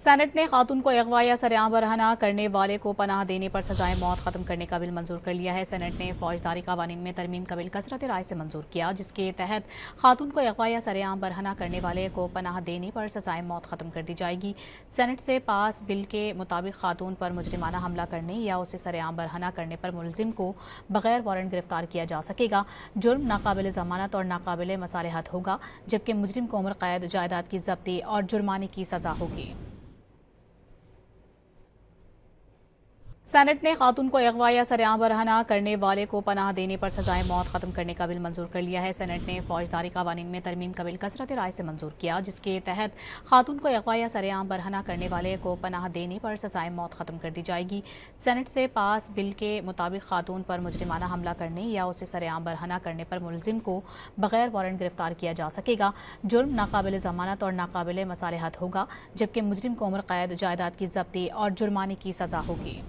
Saint نے خاتون کو اغوا یا سرعام برہنہ کرنے والے کو پناہ دینے پر سزائے موت ختم کرنے کا بل منظور کر لیا ہے۔ سینٹ نے فوجداری قوانین میں ترمیم کا بل کثرت رائے سے منظور کیا، جس کے تحت خاتون کو اغوا یا سرعام برہنہ کرنے والے کو پناہ دینے پر سزائے موت ختم کر دی جائے گی۔ سینٹ سے پاس بل کے مطابق خاتون پر مجرمانہ حملہ کرنے یا اسے سرعام برہنہ کرنے پر ملزم کو بغیر وارنٹ گرفتار کیا جا سکے گا۔ جرم ناقابل ضمانت اور ناقابل مصالحت ہوگا، جبکہ مجرم کو عمر قید، جائیداد کی ضبطی اور جرمانے کی سزا ہوگی۔ سینٹ نے خاتون کو اغوا یا سرعام برہنہ کرنے والے کو پناہ دینے پر سزائے موت ختم کرنے کا بل منظور کر لیا ہے۔ سینٹ نے فوجداری قوانین میں ترمیم کا بل کثرت رائے سے منظور کیا، جس کے تحت خاتون کو اغوا یا سرعام برہنہ کرنے والے کو پناہ دینے پر سزائے موت ختم کر دی جائے گی۔ سینٹ سے پاس بل کے مطابق خاتون پر مجرمانہ حملہ کرنے یا اسے سرعام برہنہ کرنے پر ملزم کو بغیر وارنٹ گرفتار کیا جا سکے گا۔ جرم ناقابل ضمانت اور ناقابل مصالحت ہوگا، جبکہ مجرم کو عمر قید، جائیداد کی ضبطی اور جرمانے کی سزا ہوگی۔